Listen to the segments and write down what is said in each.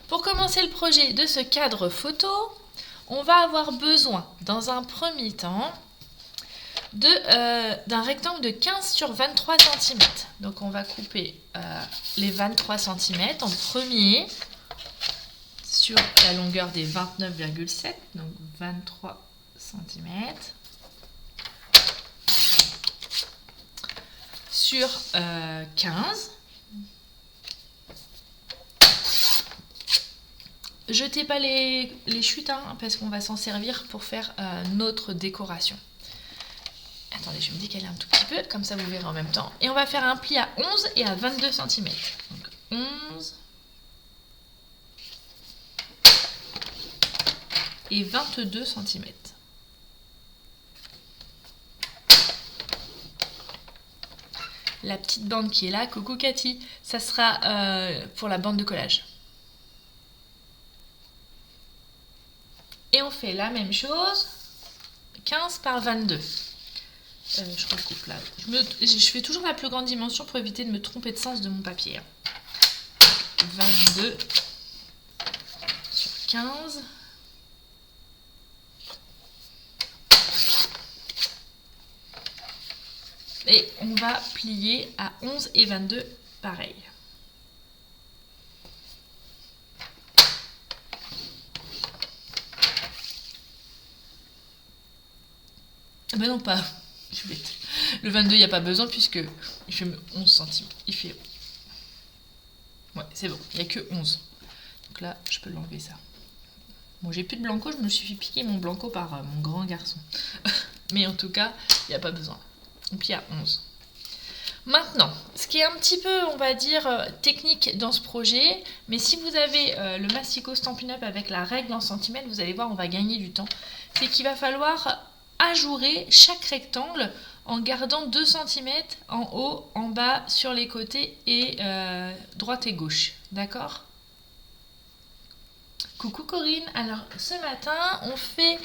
Pour commencer le projet de ce cadre photo, on va avoir besoin, dans un premier temps, d'un rectangle de 15 sur 23 cm. Donc on va couper les 23 cm en premier sur la longueur des 29,7, donc 23 cm. Sur 15. Jetez pas les chutes hein, parce qu'on va s'en servir pour faire notre décoration. Attendez, je vais me décaler un tout petit peu, comme ça vous verrez en même temps. Et on va faire un pli à 11 et à 22 cm. Donc 11 et 22 cm. La petite bande qui est là, coucou Cathy, ça sera pour la bande de collage. Et on fait la même chose, 15 par 22. Je recoupe là. Je fais toujours la plus grande dimension pour éviter de me tromper de sens de mon papier. 22 sur 15. Et on va plier à 11 et 22 pareil. Ben non pas, je suis bête. Le 22 il n'y a pas besoin puisque il fait 11 cm. Il fait... Ouais c'est bon, il n'y a que 11. Donc là je peux l'enlever ça. Bon j'ai plus de blanco, je me suis fait piquer mon blanco par mon grand garçon. Mais en tout cas, il n'y a pas besoin. On plie à 11. Maintenant, ce qui est un petit peu, on va dire, technique dans ce projet, mais si vous avez le Massico Stampin' Up avec la règle en centimètres, vous allez voir, on va gagner du temps. C'est qu'il va falloir ajourer chaque rectangle en gardant 2 cm en haut, en bas, sur les côtés et droite et gauche. D'accord ? Coucou Corinne, alors ce matin, on fait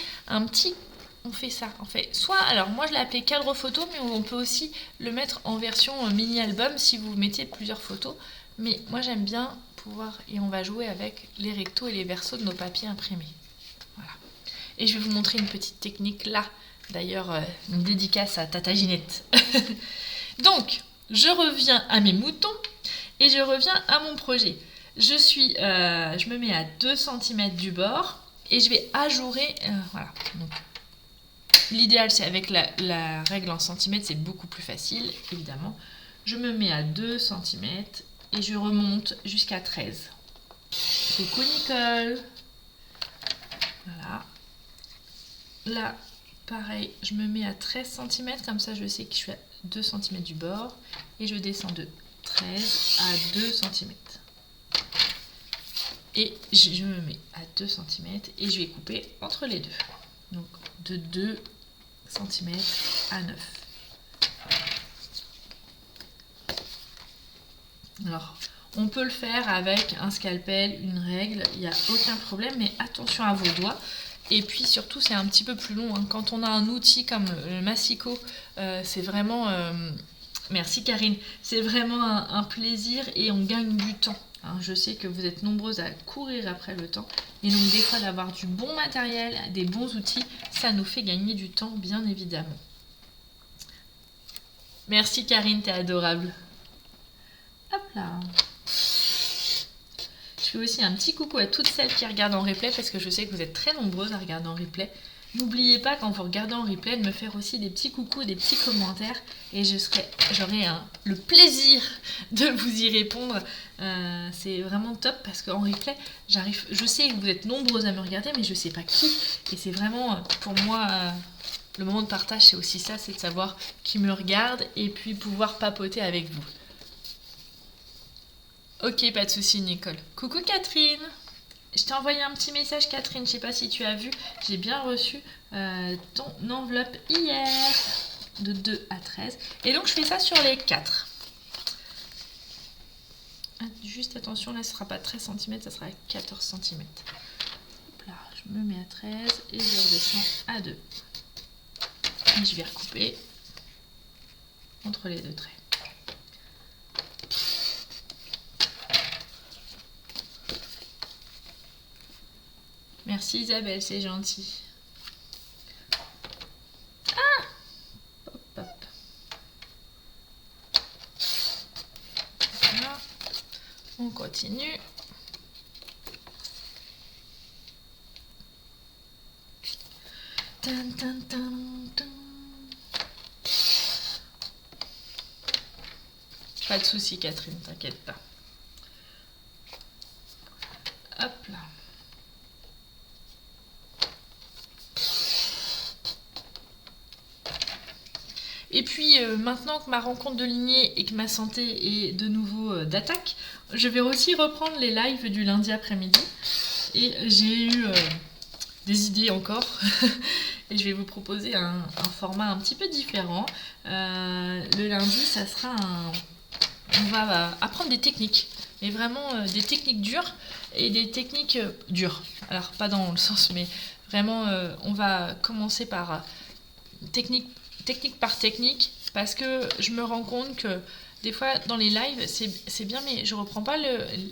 ça, on fait soit, alors moi je l'ai appelé cadre photo, mais on peut aussi le mettre en version mini-album si vous mettez plusieurs photos. Mais moi j'aime bien pouvoir, et on va jouer avec les rectos et les versos de nos papiers imprimés. Voilà. Et je vais vous montrer une petite technique là, d'ailleurs une dédicace à Tata Ginette. Donc, je reviens à mes moutons et je reviens à mon projet. Je me mets à 2 cm du bord et je vais ajourer, voilà. Donc, l'idéal, c'est avec la règle en centimètres, c'est beaucoup plus facile, évidemment. Je me mets à 2 cm et je remonte jusqu'à 13. Coucou Nicole. Voilà. Là, pareil, je me mets à 13 cm, comme ça je sais que je suis à 2 cm du bord. Et je descends de 13 à 2 cm. Et je me mets à 2 cm et je vais couper entre les deux. Donc de 2 cm à 9. Alors, on peut le faire avec un scalpel, une règle, il n'y a aucun problème, mais attention à vos doigts. Et puis surtout, c'est un petit peu plus long. Hein. Quand on a un outil comme le Massico, c'est vraiment... merci Karine, c'est vraiment un plaisir et on gagne du temps. Hein. Je sais que vous êtes nombreuses à courir après le temps. Et donc des fois, d'avoir du bon matériel, des bons outils, ça nous fait gagner du temps, bien évidemment. Merci Karine, t'es adorable. Hop là. Je fais aussi un petit coucou à toutes celles qui regardent en replay parce que je sais que vous êtes très nombreuses à regarder en replay. N'oubliez pas quand vous regardez en replay de me faire aussi des petits coucous, des petits commentaires et j'aurai le plaisir de vous y répondre. C'est vraiment top parce qu'en replay, je sais que vous êtes nombreuses à me regarder mais je sais pas qui et c'est vraiment pour moi le moment de partage, c'est aussi ça, c'est de savoir qui me regarde et puis pouvoir papoter avec vous. Ok, pas de souci Nicole. Coucou Catherine. Je t'ai envoyé un petit message Catherine, je sais pas si tu as vu, j'ai bien reçu ton enveloppe hier de 2 à 13. Et donc je fais ça sur les 4. Juste attention, là ce sera pas 13 cm, ça sera 14 cm. Hop là, je me mets à 13 et je redescends à 2. Et je vais recouper entre les deux traits. Merci Isabelle, c'est gentil. Hop, hop. Voilà. On continue. Tan, tan, tan, tan. Pas de souci Catherine, t'inquiète pas. Hop là. Et puis maintenant que ma rencontre de lignée et que ma santé est de nouveau d'attaque, je vais aussi reprendre les lives du lundi après-midi. Et j'ai eu des idées encore. Et je vais vous proposer un format un petit peu différent. Le lundi, ça sera on va apprendre des techniques. Mais vraiment des techniques dures et des techniques dures. Alors pas dans le sens, mais vraiment on va commencer par technique par technique, parce que je me rends compte que des fois dans les lives c'est bien, mais je reprends pas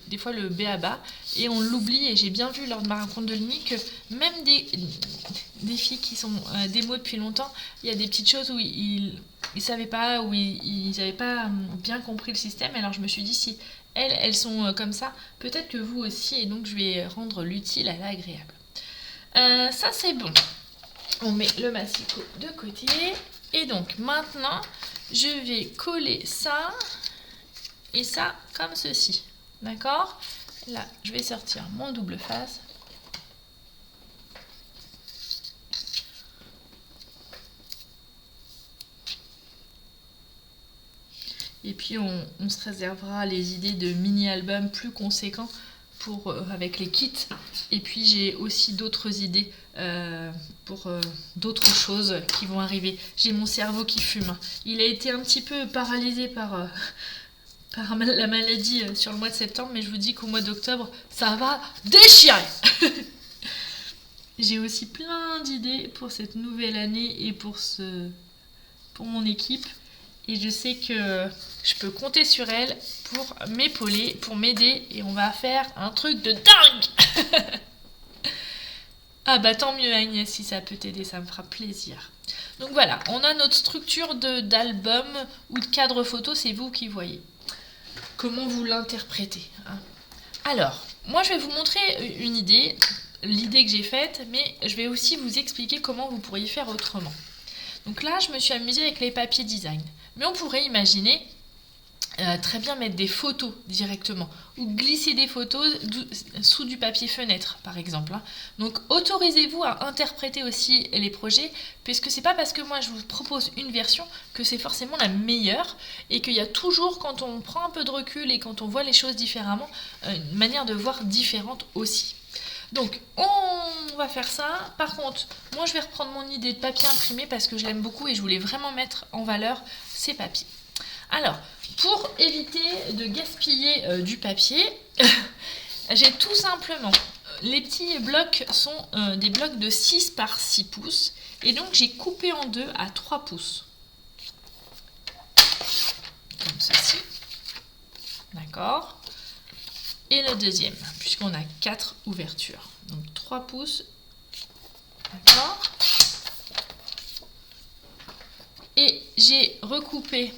des fois le b à bas et on l'oublie. Et j'ai bien vu lors de ma rencontre de lignée que même des filles qui sont démo depuis longtemps, il y a des petites choses où ils savaient pas, où ils n'avaient pas bien compris le système. Alors je me suis dit, si elles sont comme ça, peut-être que vous aussi, et donc je vais rendre l'utile à l'agréable. Ça c'est bon. On met le massicot de côté. Et donc maintenant, je vais coller ça et ça comme ceci. D'accord? Là, je vais sortir mon double face. Et puis on se réservera les idées de mini-albums plus conséquents pour, avec les kits. Et puis j'ai aussi d'autres idées pour d'autres choses qui vont arriver. J'ai mon cerveau qui fume. Il a été un petit peu paralysé par la maladie sur le mois de septembre, mais je vous dis qu'au mois d'octobre, ça va déchirer. J'ai aussi plein d'idées pour cette nouvelle année et pour mon équipe. Et je sais que je peux compter sur elle pour m'épauler, pour m'aider. Et on va faire un truc de dingue. Ah bah tant mieux Agnès, si ça peut t'aider, ça me fera plaisir. Donc voilà, on a notre structure d'album ou de cadre photo, c'est vous qui voyez. Comment vous l'interprétez, hein. Alors, moi je vais vous montrer une idée, l'idée que j'ai faite, mais je vais aussi vous expliquer comment vous pourriez faire autrement. Donc là, je me suis amusée avec les papiers design. Mais on pourrait imaginer très bien mettre des photos directement ou glisser des photos sous du papier fenêtre, par exemple. Donc autorisez-vous à interpréter aussi les projets, puisque c'est pas parce que moi je vous propose une version que c'est forcément la meilleure, et qu'il y a toujours, quand on prend un peu de recul et quand on voit les choses différemment, une manière de voir différente aussi. Donc on va faire ça. Par contre, moi je vais reprendre mon idée de papier imprimé parce que je l'aime beaucoup et je voulais vraiment mettre en valeur ces papiers. Alors, pour éviter de gaspiller du papier, j'ai tout simplement, les petits blocs sont des blocs de 6 par 6 pouces, et donc j'ai coupé en deux à 3 pouces. Comme ceci. D'accord. Et le deuxième, puisqu'on a 4 ouvertures. Donc 3 pouces. D'accord. Et j'ai recoupé,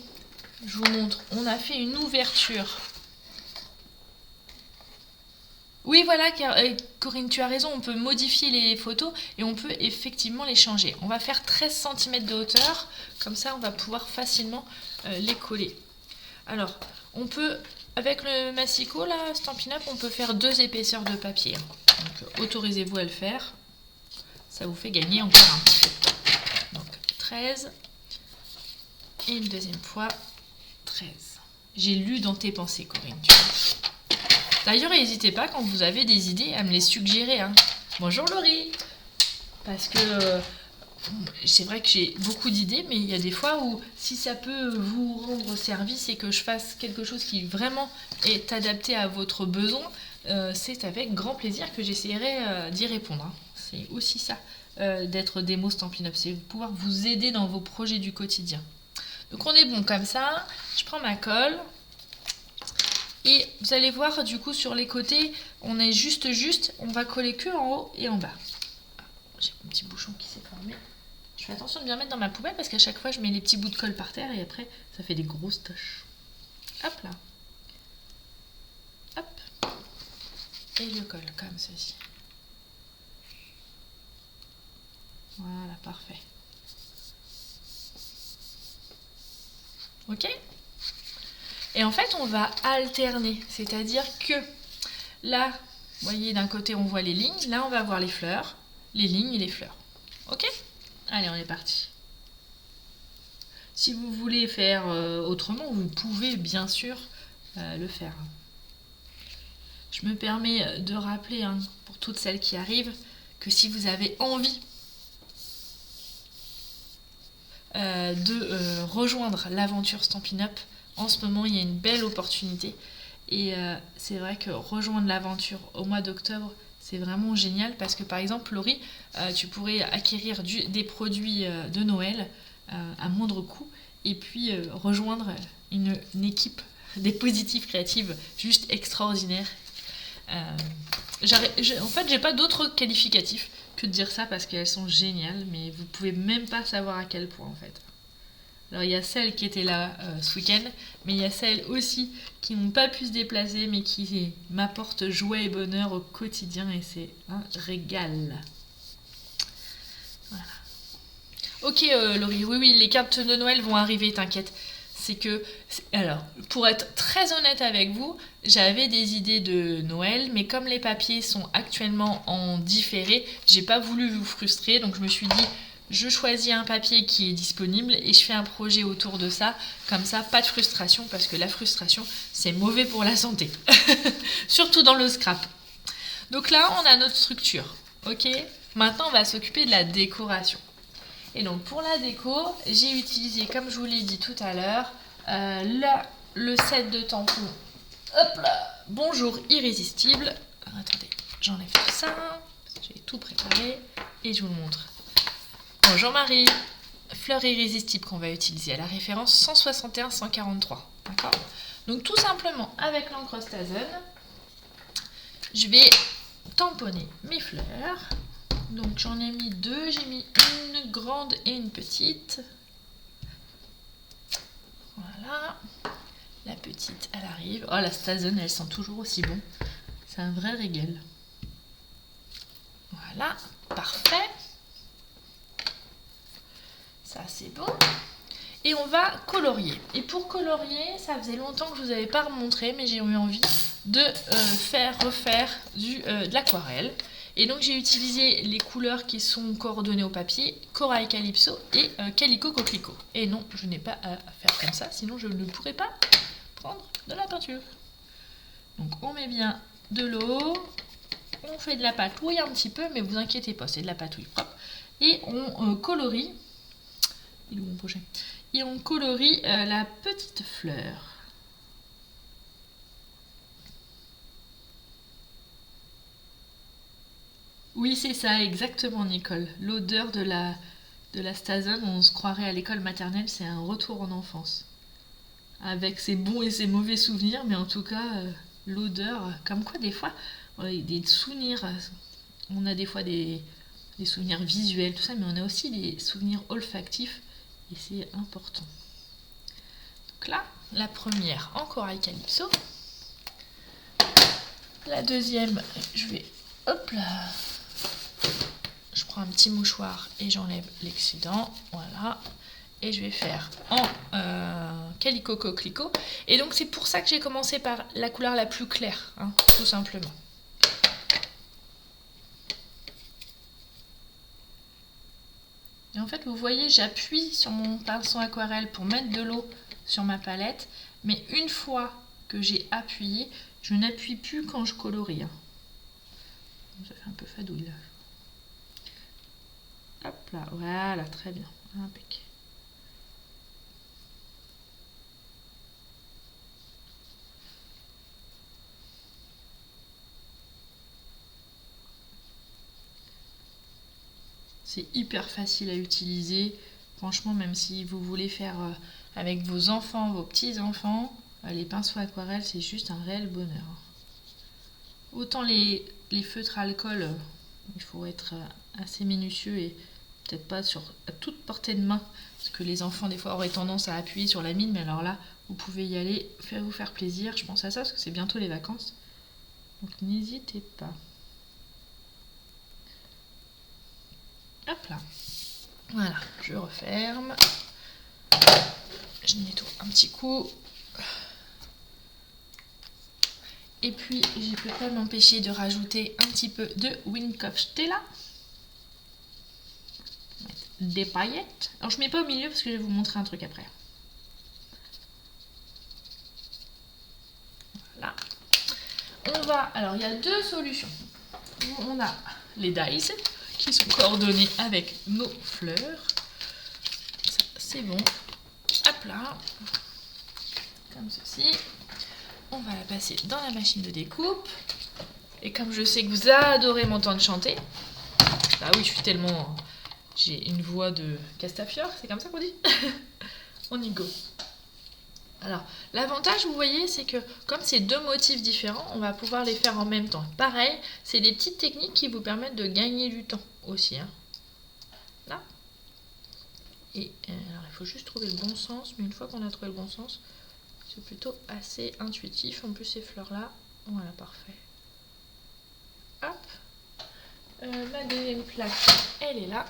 je vous montre, on a fait une ouverture. Oui, voilà, Corinne, tu as raison, on peut modifier les photos et on peut effectivement les changer. On va faire 13 cm de hauteur, comme ça on va pouvoir facilement les coller. Alors, on peut, avec le massicot, là, Stampin' Up, on peut faire 2 épaisseurs de papier. Donc, autorisez-vous à le faire. Ça vous fait gagner encore un petit peu. Donc, 13. Et une deuxième fois, 13. J'ai lu dans tes pensées, Corinne. D'ailleurs, n'hésitez pas, quand vous avez des idées, à me les suggérer. Hein. Bonjour Laurie. Parce que c'est vrai que j'ai beaucoup d'idées, mais il y a des fois où, si ça peut vous rendre service et que je fasse quelque chose qui vraiment est adapté à votre besoin, c'est avec grand plaisir que j'essaierai d'y répondre. Hein. C'est aussi ça, d'être démo Stampin' Up, c'est pouvoir vous aider dans vos projets du quotidien. Donc on est bon comme ça, je prends ma colle Et vous allez voir du coup sur les côtés, on est juste, on va coller que en haut et en bas. J'ai mon petit bouchon qui s'est formé. Je fais attention de bien mettre dans ma poubelle parce qu'à chaque fois je mets les petits bouts de colle par terre et après ça fait des grosses taches. Hop là. Hop. Et je colle comme ceci. Voilà, parfait. Ok ? Et en fait, on va alterner. C'est-à-dire que là, vous voyez, d'un côté, on voit les lignes. Là, on va voir les fleurs, les lignes et les fleurs. Ok ? Allez, on est parti. Si vous voulez faire autrement, vous pouvez bien sûr le faire. Je me permets de rappeler, pour toutes celles qui arrivent, que si vous avez envie de rejoindre l'aventure Stampin' Up, en ce moment il y a une belle opportunité et c'est vrai que rejoindre l'aventure au mois d'octobre c'est vraiment génial parce que par exemple Laurie, tu pourrais acquérir des produits de Noël à moindre coût et puis rejoindre une équipe des positives créatives juste extraordinaire. En fait j'ai pas d'autres qualificatifs que de dire ça parce qu'elles sont géniales, mais vous pouvez même pas savoir à quel point en fait. Alors il y a celles qui étaient là ce week-end, mais il y a celles aussi qui n'ont pas pu se déplacer, mais qui m'apportent joie et bonheur au quotidien et c'est un régal. Voilà. Ok Laurie, oui, les cartes de Noël vont arriver, t'inquiète. Alors, pour être très honnête avec vous, j'avais des idées de Noël, mais comme les papiers sont actuellement en différé, j'ai pas voulu vous frustrer, donc je me suis dit, je choisis un papier qui est disponible et je fais un projet autour de ça, comme ça, pas de frustration, parce que la frustration, c'est mauvais pour la santé, surtout dans le scrap. Donc là, on a notre structure, ok ? Maintenant, on va s'occuper de la décoration. Et donc pour la déco, j'ai utilisé, comme je vous l'ai dit tout à l'heure, le set de tampons. Hop là, bonjour irrésistible. Alors, attendez, j'enlève tout ça, parce que j'ai tout préparé et je vous le montre. Bonjour Marie, fleur irrésistible qu'on va utiliser à la référence 161-143. D'accord ? Donc tout simplement avec l'encre Stazen, je vais tamponner mes fleurs. Donc j'en ai mis deux, j'ai mis une grande et une petite. Voilà. La petite, elle arrive. Oh, la Stazen, elle sent toujours aussi bon. C'est un vrai régal. Voilà, parfait. Ça, c'est bon. Et on va colorier. Et pour colorier, ça faisait longtemps que je vous avais pas remontré, mais j'ai eu envie de refaire de l'aquarelle. Et donc j'ai utilisé les couleurs qui sont coordonnées au papier, Corail Calypso et Calico Coquelicot. Et non, je n'ai pas à faire comme ça, sinon je ne pourrais pas prendre de la peinture. Donc on met bien de l'eau, on fait de la patouille un petit peu, mais vous inquiétez pas, c'est de la patouille propre. Et on colorie, il est où mon projet ? Et on colorie la petite fleur. Oui, c'est ça, exactement, Nicole. L'odeur de la Stazen, on se croirait à l'école maternelle, c'est un retour en enfance. Avec ses bons et ses mauvais souvenirs, mais en tout cas, l'odeur, comme quoi des fois, des souvenirs, on a des fois des souvenirs visuels, tout ça, mais on a aussi des souvenirs olfactifs, et c'est important. Donc là, la première en Corail Calypso. La deuxième, je vais, hop là, je prends un petit mouchoir et j'enlève l'excédent, voilà. Et je vais faire en Calico Coquelicot. Et donc c'est pour ça que j'ai commencé par la couleur la plus claire, tout simplement. Et en fait, vous voyez, j'appuie sur mon pinceau aquarelle pour mettre de l'eau sur ma palette. Mais une fois que j'ai appuyé, je n'appuie plus quand je colorie. Ça fait un peu fadouille là. Hop là, voilà, très bien. Impec. C'est hyper facile à utiliser. Franchement, même si vous voulez faire avec vos enfants, vos petits-enfants, Les pinceaux aquarelles, c'est juste un réel bonheur. Autant les feutres à alcool, il faut être assez minutieux et peut-être pas à toute portée de main, parce que les enfants des fois auraient tendance à appuyer sur la mine, mais alors là, vous pouvez y aller, vous faire plaisir. Je pense à ça parce que c'est bientôt les vacances. Donc n'hésitez pas. Hop là. Voilà, je referme. Je nettoie un petit coup. Et puis, je ne peux pas m'empêcher de rajouter un petit peu de Windkopf-Stella. Des paillettes. Alors, je ne mets pas au milieu parce que je vais vous montrer un truc après. Voilà. On va... Alors, il y a deux solutions. On a les dies qui sont coordonnés avec nos fleurs. Ça, c'est bon. Hop là. Comme ceci. On va la passer dans la machine de découpe. Et comme je sais que vous adorez m'entendre chanter, bah oui, je suis tellement... J'ai une voix de Castafiore, c'est comme ça qu'on dit. On y go. Alors, l'avantage, vous voyez, c'est que comme c'est deux motifs différents, on va pouvoir les faire en même temps. Pareil, c'est des petites techniques qui vous permettent de gagner du temps aussi. Hein. Là. Et alors, il faut juste trouver le bon sens, mais une fois qu'on a trouvé le bon sens, c'est plutôt assez intuitif. En plus, ces fleurs-là, voilà, parfait. Hop. Ma deuxième plaque, elle est là.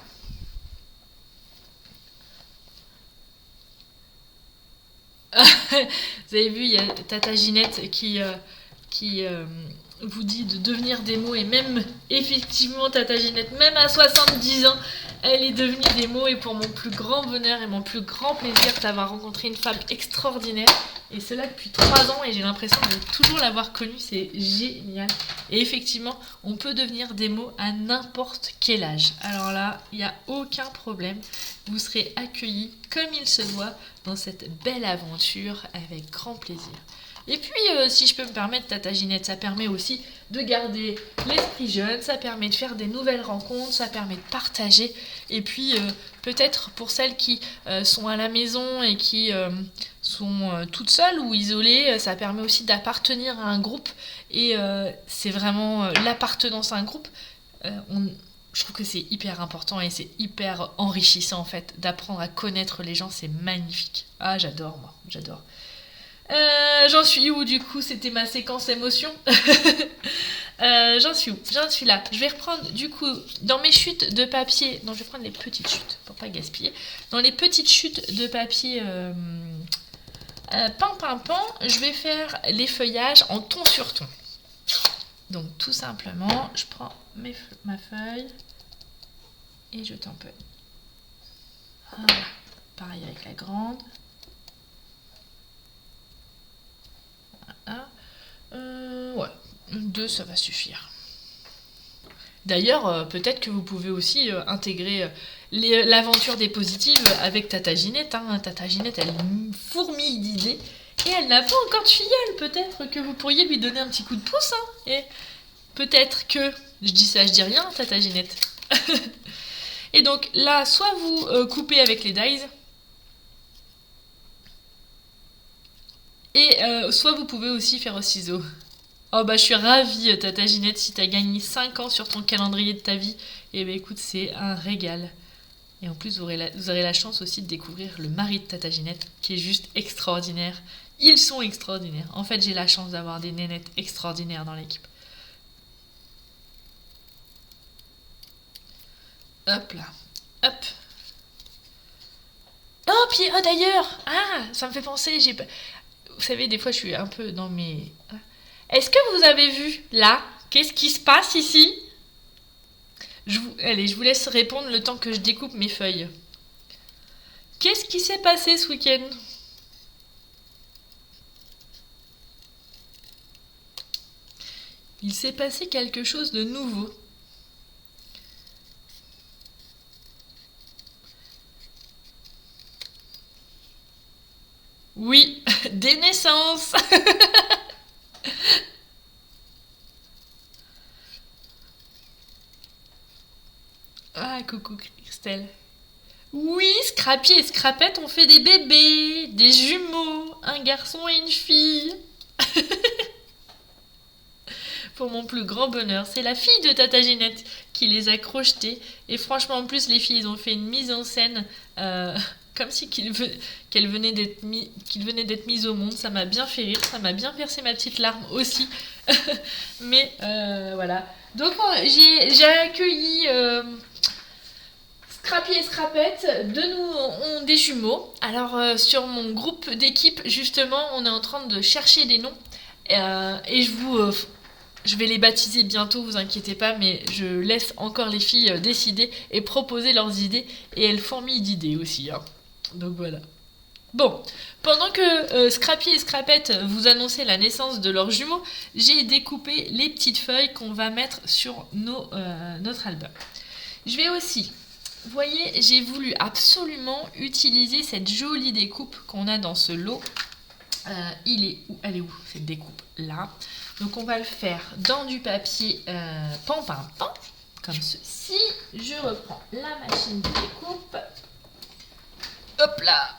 Vous avez vu, il y a Tata Ginette qui vous dit de devenir des mots. Et même, effectivement, Tata Ginette, même à 70 ans, elle est devenue des mots. Et pour mon plus grand bonheur et mon plus grand plaisir d'avoir rencontré une femme extraordinaire. Et cela depuis 3 ans. Et j'ai l'impression de toujours l'avoir connue. C'est génial. Et effectivement, on peut devenir des mots à n'importe quel âge. Alors là, il n'y a aucun problème. Vous serez accueillis comme il se doit dans cette belle aventure avec grand plaisir. Et puis, si je peux me permettre, Tata Ginette, ça permet aussi de garder l'esprit jeune, ça permet de faire des nouvelles rencontres, ça permet de partager. Et puis, peut-être pour celles qui sont à la maison et qui sont toutes seules ou isolées, ça permet aussi d'appartenir à un groupe. Et c'est vraiment l'appartenance à un groupe. Je trouve que c'est hyper important et c'est hyper enrichissant en fait d'apprendre à connaître les gens, c'est magnifique. Ah, j'adore, moi, j'adore. J'en suis où du coup? C'était ma séquence émotion. J'en suis où? J'en suis là. Je vais reprendre du coup dans mes chutes de papier. Non, je vais prendre les petites chutes pour pas gaspiller. Dans les petites chutes de papier pan, je vais faire les feuillages en ton sur ton. Donc tout simplement, je prends ma feuille et je tamponne. Voilà. Pareil avec la grande. Voilà. Ouais, 2 ça va suffire. D'ailleurs, peut-être que vous pouvez aussi intégrer l'aventure des positives avec Tata Ginette. Hein. Tata Ginette, elle fourmille d'idées et elle n'a pas encore de filleule. Peut-être que vous pourriez lui donner un petit coup de pouce. Hein. Et peut-être que, je dis ça, je dis rien, Tata Ginette. Et donc là, soit vous coupez avec les dies, et soit vous pouvez aussi faire au ciseau. Oh bah je suis ravie Tata Ginette, si t'as gagné 5 ans sur ton calendrier de ta vie, et bah écoute c'est un régal. Et en plus vous aurez la chance aussi de découvrir le mari de Tata Ginette, qui est juste extraordinaire. Ils sont extraordinaires. En fait j'ai la chance d'avoir des nénettes extraordinaires dans l'équipe. Hop là, hop. Oh puis d'ailleurs, ça me fait penser, vous savez des fois je suis un peu dans mes... Est-ce que vous avez vu, là, qu'est-ce qui se passe ici? Allez, je vous laisse répondre le temps que je découpe mes feuilles. Qu'est-ce qui s'est passé ce week-end? Il s'est passé quelque chose de nouveau. Oui, des naissances. Ah, coucou Christelle. Oui, Scrappy et Scrapette ont fait des bébés, des jumeaux, un garçon et une fille. Pour mon plus grand bonheur, c'est la fille de Tata Ginette qui les a crochetés. Et franchement, en plus, les filles, ils ont fait une mise en scène comme si qu'elles venaient qu'ils venaient d'être mises au monde. Ça m'a bien fait rire, ça m'a bien versé ma petite larme aussi. Mais voilà. Donc j'ai accueilli Scrappy et Scrapette, de nous ont des jumeaux. Alors sur mon groupe d'équipe, justement, on est en train de chercher des noms. Et je vais les baptiser bientôt, vous inquiétez pas, mais je laisse encore les filles décider et proposer leurs idées. Et elles fourmillent d'idées aussi. Hein. Donc voilà. Bon, pendant que Scrappy et Scrapette vous annonçaient la naissance de leurs jumeaux, j'ai découpé les petites feuilles qu'on va mettre sur notre album. Je vais aussi, vous voyez, j'ai voulu absolument utiliser cette jolie découpe qu'on a dans ce lot. Elle est où cette découpe là? Donc on va le faire dans du papier pan, comme ceci. Je reprends la machine de découpe. Hop là.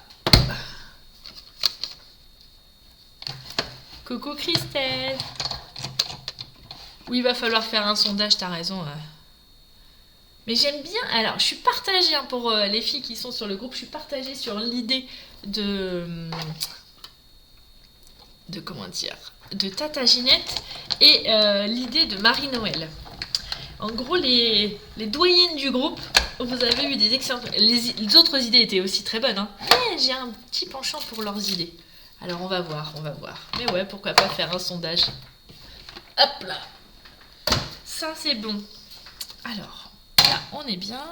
Coucou Christelle. Oui, il va falloir faire un sondage, t'as raison. Mais j'aime bien, alors je suis partagée hein, pour les filles qui sont sur le groupe, je suis partagée sur l'idée de comment dire, de Tata Ginette et l'idée de Marie-Noël. En gros, les doyennes du groupe, vous avez eu des excellentes... Les autres idées étaient aussi très bonnes, hein, mais j'ai un petit penchant pour leurs idées. Alors on va voir. Mais ouais, pourquoi pas faire un sondage. Hop là. Ça c'est bon. Alors, là on est bien.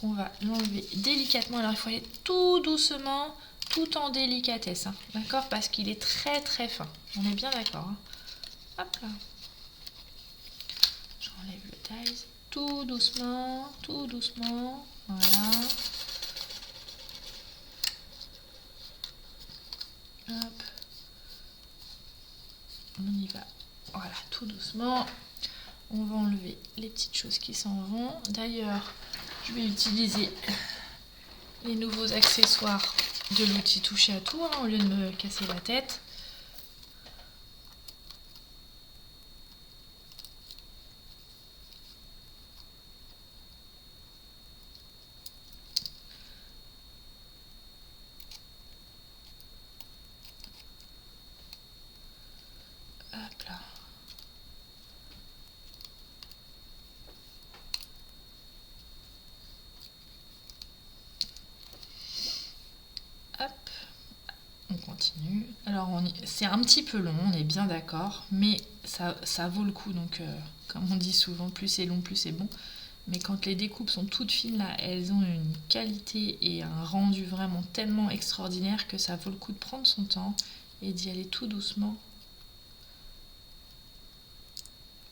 On va l'enlever délicatement. Alors il faut aller tout doucement, tout en délicatesse. Hein. D'accord? Parce qu'il est très très fin. On est bien d'accord. Hein. Hop là. J'enlève le taille. Tout doucement, tout doucement. Voilà. Hop. On y va. Voilà, tout doucement. On va enlever les petites choses qui s'en vont. D'ailleurs, je vais utiliser les nouveaux accessoires de l'outil toucher à tout, hein, au lieu de me casser la tête. Hop là. Hop. On continue. Alors, c'est un petit peu long, on est bien d'accord, mais ça vaut le coup. Donc, comme on dit souvent, plus c'est long, plus c'est bon. Mais quand les découpes sont toutes fines, là, elles ont une qualité et un rendu vraiment tellement extraordinaire que ça vaut le coup de prendre son temps et d'y aller tout doucement.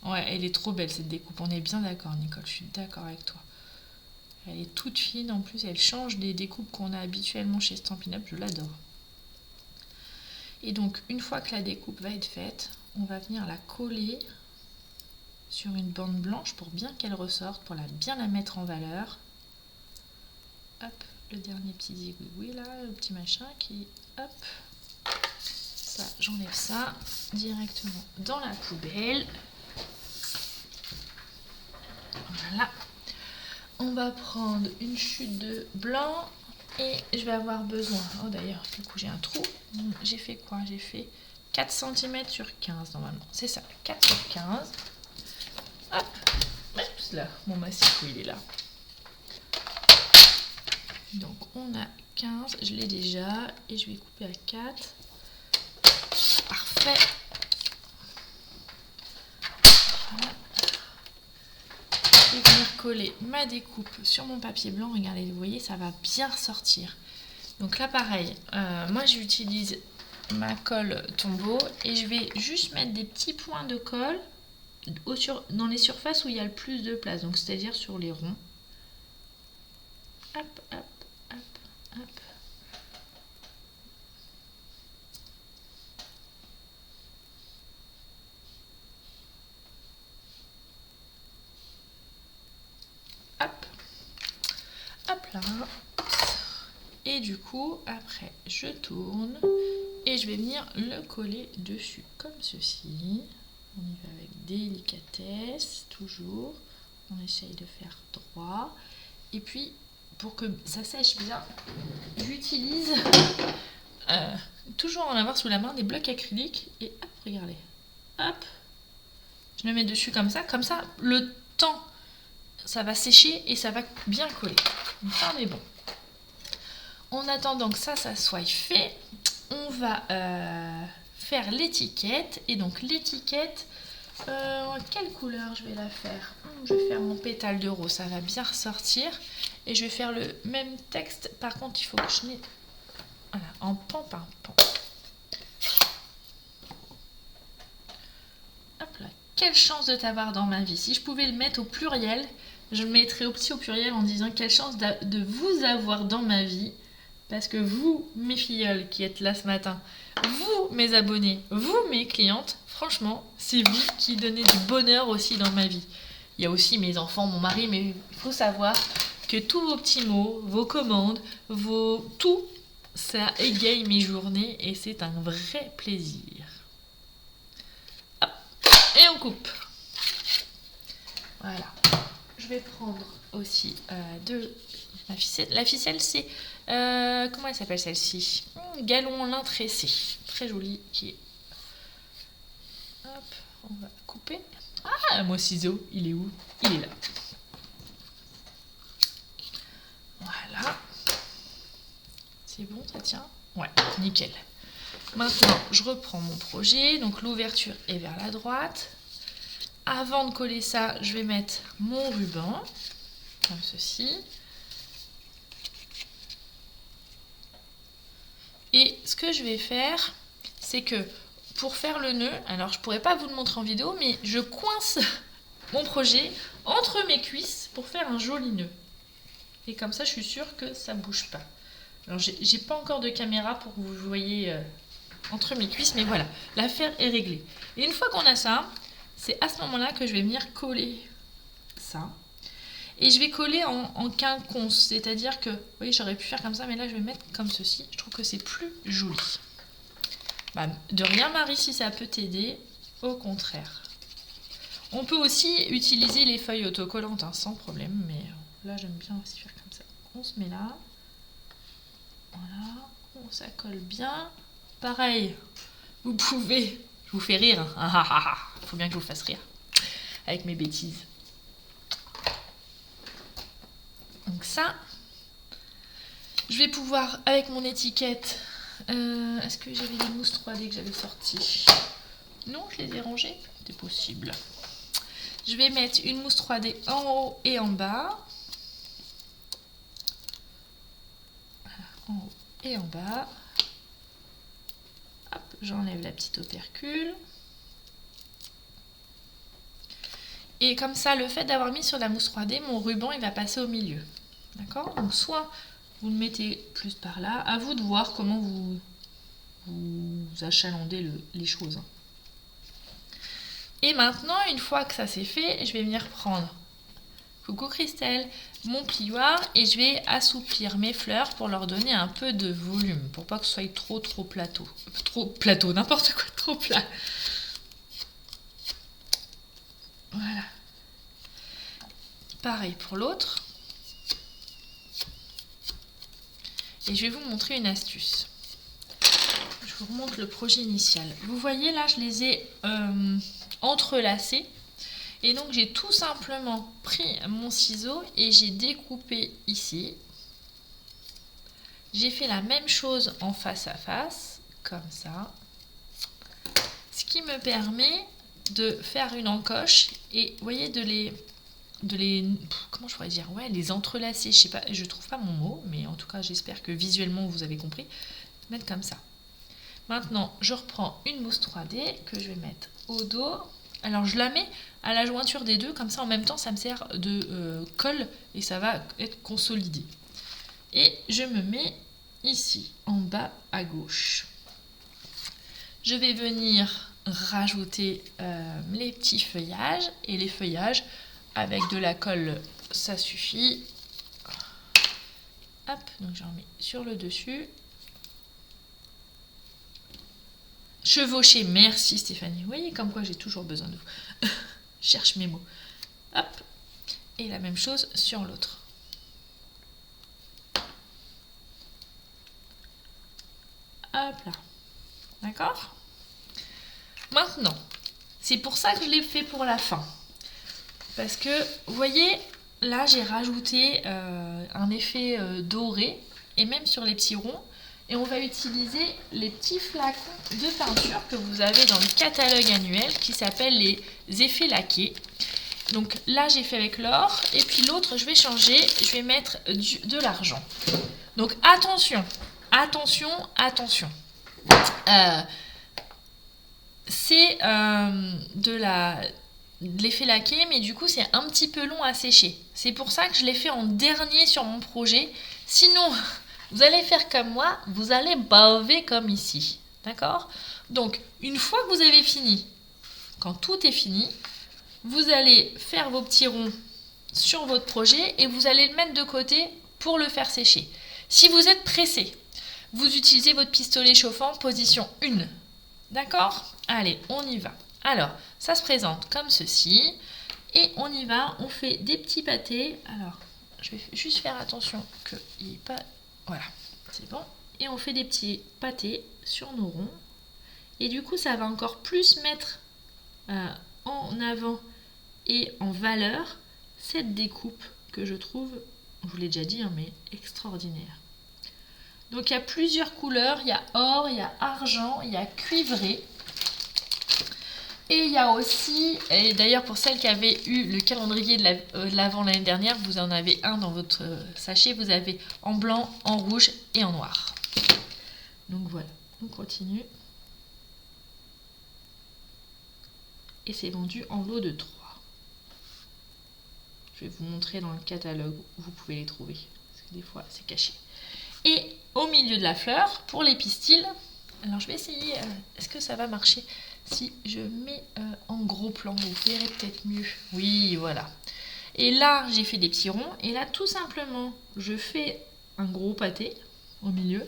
Ouais, elle est trop belle cette découpe, on est bien d'accord Nicole, je suis d'accord avec toi. Elle est toute fine, en plus elle change des découpes qu'on a habituellement chez Stampin' Up, je l'adore. Et donc une fois que la découpe va être faite, on va venir la coller sur une bande blanche pour bien qu'elle ressorte, pour bien la mettre en valeur. Hop, le dernier petit zigouigoui là, le petit machin qui... Hop, ça, j'enlève ça directement dans la poubelle. Voilà. On va prendre une chute de blanc et je vais avoir besoin... Oh d'ailleurs, du coup j'ai un trou. J'ai fait quoi? J'ai fait 4 cm sur 15 normalement. C'est ça, 4 sur 15. Hop, là, mon massicot il est là. Donc on a 15, je l'ai déjà et je vais couper à 4. Parfait. Voilà. Je vais venir coller ma découpe sur mon papier blanc. Regardez, vous voyez, ça va bien ressortir. Donc là pareil, moi j'utilise ma colle Tombow et je vais juste mettre des petits points de colle dans les surfaces où il y a le plus de place, donc c'est-à-dire sur les ronds. Hop, hop, hop, hop. Hop. Hop là. Et du coup, après, je tourne et je vais venir le coller dessus, comme ceci. On y va avec délicatesse, toujours. On essaye de faire droit. Et puis, pour que ça sèche bien, j'utilise, toujours en avoir sous la main, des blocs acryliques. Et hop, regardez. Hop, je le mets dessus comme ça. Comme ça, le temps, ça va sécher et ça va bien coller. Donc ça, on est bon. En attendant que ça soit fait, on va faire l'étiquette. Et donc l'étiquette, quelle couleur je vais la faire? Je vais faire mon pétale de rose, ça va bien ressortir. Et je vais faire le même texte. Par contre, il faut que je n'ai... Voilà, en pan par pan. Hop là. Quelle chance de t'avoir dans ma vie. Si je pouvais le mettre au pluriel, je le mettrais au pluriel en disant quelle chance de vous avoir dans ma vie. Parce que vous, mes filleuls qui êtes là ce matin, vous, mes abonnés, vous, mes clientes, franchement, c'est vous qui donnez du bonheur aussi dans ma vie. Il y a aussi mes enfants, mon mari, mais il faut savoir que tous vos petits mots, vos commandes, tout, ça égaye mes journées et c'est un vrai plaisir. Hop, et on coupe. Voilà. Je vais prendre aussi de la ficelle. La ficelle, c'est... comment elle s'appelle celle-ci? Galon lin tressé. Très joli. Qui est... Hop, on va couper. Ah, mon ciseau, il est où? Il est là. Voilà. C'est bon, ça tient? Ouais, nickel. Maintenant, je reprends mon projet. Donc, l'ouverture est vers la droite. Avant de coller ça, je vais mettre mon ruban. Comme ceci. Et ce que je vais faire, c'est que pour faire le nœud, alors je pourrais pas vous le montrer en vidéo, mais je coince mon projet entre mes cuisses pour faire un joli nœud. Et comme ça, je suis sûre que ça bouge pas. Alors, j'ai pas encore de caméra pour que vous voyez entre mes cuisses, mais voilà, l'affaire est réglée. Et une fois qu'on a ça, c'est à ce moment-là que je vais venir coller ça. Et je vais coller en quinconce, c'est-à-dire que, vous voyez, j'aurais pu faire comme ça, mais là, je vais mettre comme ceci. Je trouve que c'est plus joli. Bah, de rien, Marie, si ça peut t'aider, au contraire. On peut aussi utiliser les feuilles autocollantes, hein, sans problème, mais là, j'aime bien aussi faire comme ça. On se met là. Voilà, ça colle bien. Pareil, vous pouvez... Je vous fais rire. Il faut bien que je vous fasse rire avec mes bêtises. Donc ça, je vais pouvoir, avec mon étiquette... est-ce que j'avais des mousses 3D que j'avais sorties? Non, je les ai rangées. C'est possible. Je vais mettre une mousse 3D en haut et en bas. En haut et en bas. Hop, j'enlève la petite opercule. Et comme ça, le fait d'avoir mis sur la mousse 3D, mon ruban, il va passer au milieu. D'accord? Donc, soit vous le mettez plus par là. À vous de voir comment vous achalandez les choses. Et maintenant, une fois que ça c'est fait, je vais venir prendre, coucou Christelle, mon plioir et je vais assouplir mes fleurs pour leur donner un peu de volume, pour pas que ce soit trop plateau. Trop plateau, n'importe quoi, trop plat. Voilà. Pareil pour l'autre. Et je vais vous montrer une astuce. Je vous remonte le projet initial. Vous voyez là, je les ai entrelacés. Et donc j'ai tout simplement pris mon ciseau et j'ai découpé ici. J'ai fait la même chose en face à face, comme ça. Ce qui me permet de faire une encoche et vous voyez de les comment je pourrais dire, ouais, les entrelacer. Je sais pas, je trouve pas mon mot, mais en tout cas j'espère que visuellement vous avez compris. Mettre comme ça. Maintenant, je reprends une mousse 3D que je vais mettre au dos. Alors, je la mets à la jointure des deux, comme ça en même temps, ça me sert de colle et ça va être consolidé. Et je me mets ici, en bas à gauche. Je vais venir rajouter les petits feuillages. Et les feuillages, avec de la colle, ça suffit. Hop, donc j'en mets sur le dessus. Chevaucher, merci Stéphanie. Vous voyez comme quoi j'ai toujours besoin de vous. Je cherche mes mots. Hop. Et la même chose sur l'autre. Hop là. D'accord? Maintenant, c'est pour ça que je l'ai fait pour la fin. Parce que, vous voyez, là j'ai rajouté un effet doré. Et même sur les petits ronds. Et on va utiliser les petits flacons de peinture que vous avez dans le catalogue annuel qui s'appelle les effets laqués. Donc là, j'ai fait avec l'or. Et puis l'autre, je vais changer. Je vais mettre de l'argent. Donc attention, attention, attention. C'est de l'effet laqué, mais du coup, c'est un petit peu long à sécher. C'est pour ça que je l'ai fait en dernier sur mon projet. Sinon... Vous allez faire comme moi, vous allez baver comme ici. D'accord? Donc, une fois que vous avez fini, quand tout est fini, vous allez faire vos petits ronds sur votre projet et vous allez le mettre de côté pour le faire sécher. Si vous êtes pressé, vous utilisez votre pistolet chauffant position 1. D'accord? Allez, on y va. Alors, ça se présente comme ceci. Et on y va, on fait des petits pâtés. Alors, je vais juste faire attention qu'il n'y ait pas... Voilà, c'est bon. Et on fait des petits pâtés sur nos ronds. Et du coup, ça va encore plus mettre en avant et en valeur cette découpe que je trouve, je vous l'ai déjà dit, hein, mais extraordinaire. Donc, il y a plusieurs couleurs. Il y a or, il y a argent, il y a cuivré. Et il y a aussi, et d'ailleurs pour celles qui avaient eu le calendrier de l'Avent l'année dernière, vous en avez un dans votre sachet, vous avez en blanc, en rouge et en noir. Donc voilà, on continue. Et c'est vendu en lot de 3. Je vais vous montrer dans le catalogue où vous pouvez les trouver, parce que des fois c'est caché. Et au milieu de la fleur, pour les pistils, alors je vais essayer, est-ce que ça va marcher ? Si je mets en gros plan, vous verrez peut-être mieux. Oui, voilà. Et là, j'ai fait des petits ronds. Et là, tout simplement, je fais un gros pâté au milieu.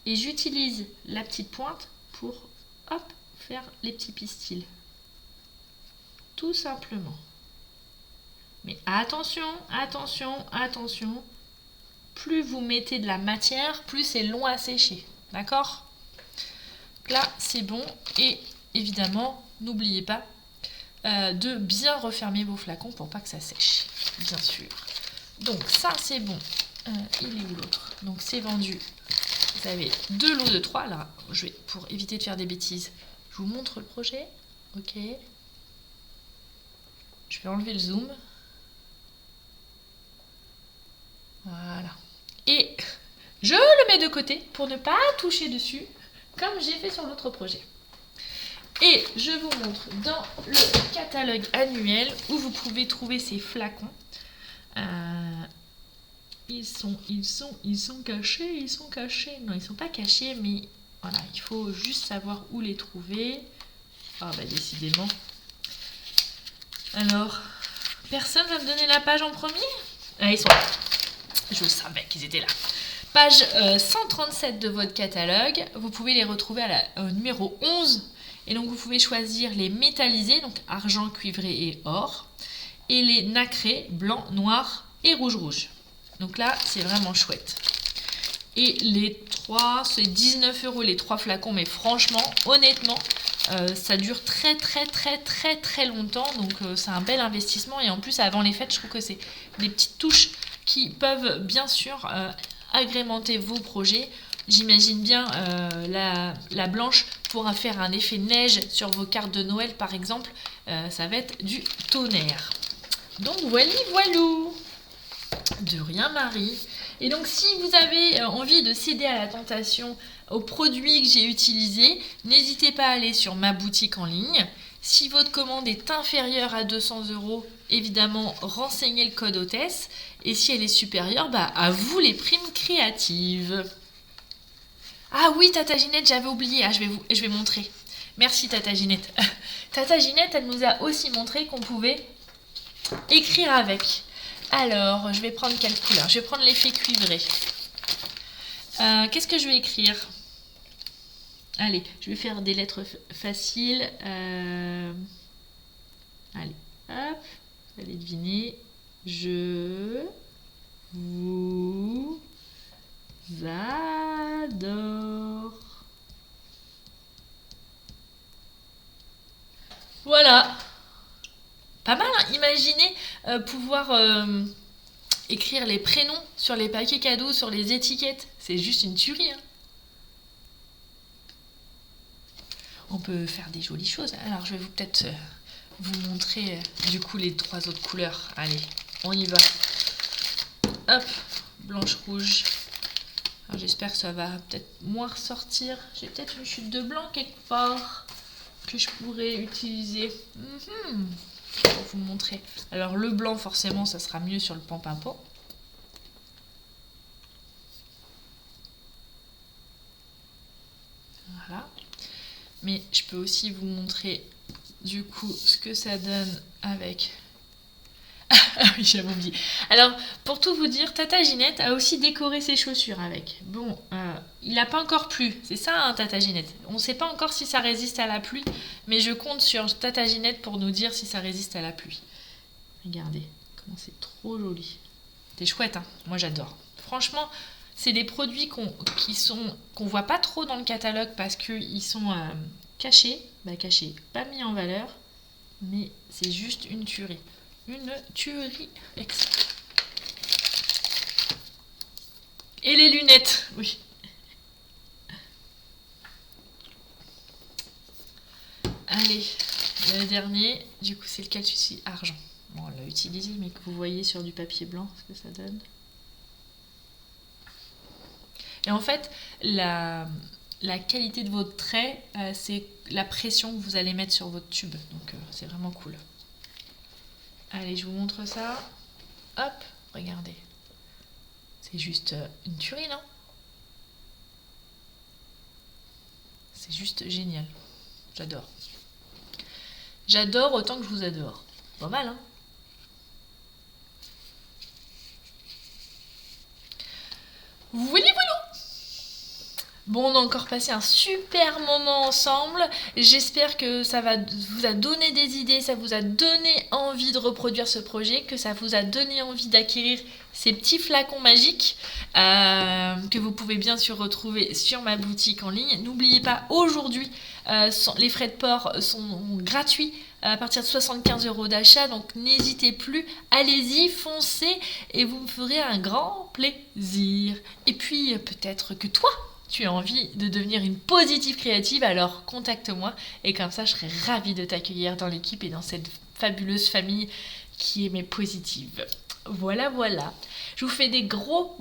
Et j'utilise la petite pointe pour, hop, faire les petits pistils. Tout simplement. Mais attention, attention, attention. Plus vous mettez de la matière, plus c'est long à sécher. D'accord ? Là, c'est bon. Et... évidemment, n'oubliez pas de bien refermer vos flacons pour pas que ça sèche, bien sûr. Donc ça, c'est bon. Il est où l'autre? Donc c'est vendu. Vous avez 2 lots de 3. Là, je vais, pour éviter de faire des bêtises, je vous montre le projet. Ok. Je vais enlever le zoom. Voilà. Et je le mets de côté pour ne pas toucher dessus, comme j'ai fait sur l'autre projet. Et je vous montre dans le catalogue annuel où vous pouvez trouver ces flacons. Ils sont cachés. Non, ils sont pas cachés, mais voilà, il faut juste savoir où les trouver. Ah bah décidément. Alors, personne va me donner la page en premier? Ah, ils sont là. Je savais qu'ils étaient là. Page 137 de votre catalogue. Vous pouvez les retrouver au numéro 11. Et donc, vous pouvez choisir les métallisés, donc argent, cuivré et or. Et les nacrés, blanc, noir et rouge. Donc là, c'est vraiment chouette. Et les 3, c'est 19 € les 3 flacons. Mais franchement, honnêtement, ça dure très longtemps. Donc, c'est un bel investissement. Et en plus, avant les fêtes, je trouve que c'est des petites touches qui peuvent bien sûr agrémenter vos projets. J'imagine bien la blanche pourra faire un effet neige sur vos cartes de Noël par exemple. Ça va être du tonnerre. Donc voilou. De rien Marie. Et donc si vous avez envie de céder à la tentation aux produits que j'ai utilisés, n'hésitez pas à aller sur ma boutique en ligne. Si votre commande est inférieure à 200 €, évidemment, renseignez le code hôtesse. Et si elle est supérieure, bah, à vous les primes créatives. Ah oui, Tata Ginette, j'avais oublié. Ah, je vais montrer. Merci, Tata Ginette. Tata Ginette, elle nous a aussi montré qu'on pouvait écrire avec. Alors, je vais prendre quelle couleur? Je vais prendre l'effet cuivré. Qu'est-ce que je vais écrire? Allez, je vais faire des lettres faciles. Allez, hop, vous allez deviner. Je vous adore. Voilà. Pas mal, hein. Imaginez pouvoir écrire les prénoms sur les paquets cadeaux, sur les étiquettes. C'est juste une tuerie, hein. On peut faire des jolies choses. Alors, je vais peut-être vous montrer du coup les 3 autres couleurs. Allez, on y va. Hop, blanche, rouge. Alors, j'espère que ça va peut-être moins ressortir. J'ai peut-être une chute de blanc quelque part que je pourrais utiliser. Pour vous montrer. Alors, le blanc, forcément, ça sera mieux sur le pan-pimpon. Voilà. Mais je peux aussi vous montrer du coup ce que ça donne avec... Ah oui, j'avais oublié. Alors, pour tout vous dire, Tata Ginette a aussi décoré ses chaussures avec. Bon, il n'a pas encore plu. C'est ça, hein, Tata Ginette. On ne sait pas encore si ça résiste à la pluie, mais je compte sur Tata Ginette pour nous dire si ça résiste à la pluie. Regardez, comment c'est trop joli. C'est chouette, hein. Moi j'adore. Franchement, c'est des produits qu'on voit pas trop dans le catalogue parce qu'ils sont cachés, pas mis en valeur, mais c'est juste une tuerie. Une tuerie extra. Et les lunettes, oui. Allez, le dernier, du coup c'est lequel celui-ci? Argent. Bon, on l'a utilisé, mais que vous voyez sur du papier blanc ce que ça donne. Et en fait, la qualité de votre trait, c'est la pression que vous allez mettre sur votre tube. Donc c'est vraiment cool. Allez, je vous montre ça. Hop, regardez. C'est juste une tuerie, non? C'est juste génial. J'adore. J'adore autant que je vous adore. Pas mal, hein? Voilà. Bon, on a encore passé un super moment ensemble. J'espère que ça vous a donné des idées, ça vous a donné envie de reproduire ce projet, que ça vous a donné envie d'acquérir ces petits flacons magiques que vous pouvez bien sûr retrouver sur ma boutique en ligne. N'oubliez pas, aujourd'hui, les frais de port sont gratuits à partir de 75 € d'achat, donc n'hésitez plus, allez-y, foncez et vous me ferez un grand plaisir. Et puis peut-être que toi, tu as envie de devenir une positive créative, alors contacte-moi et comme ça je serai ravie de t'accueillir dans l'équipe et dans cette fabuleuse famille qui est mes positives. Voilà, voilà. Je vous fais des gros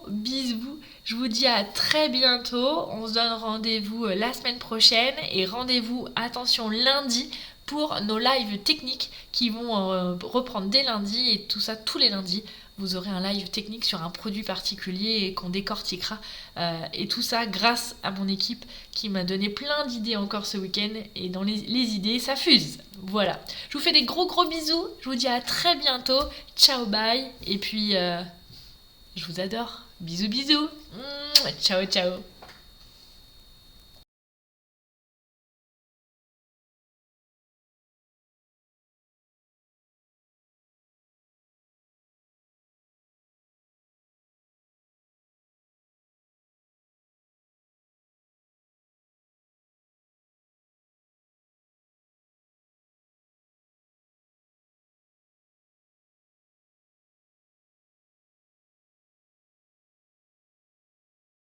bisous. Je vous dis à très bientôt. On se donne rendez-vous la semaine prochaine et rendez-vous, attention, lundi pour nos lives techniques qui vont reprendre dès lundi et tout ça tous les lundis. Vous aurez un live technique sur un produit particulier et qu'on décortiquera. Et tout ça grâce à mon équipe qui m'a donné plein d'idées encore ce week-end. Et dans les idées, ça fuse. Voilà. Je vous fais des gros bisous. Je vous dis à très bientôt. Ciao, bye. Et puis, je vous adore. Bisous. Ciao.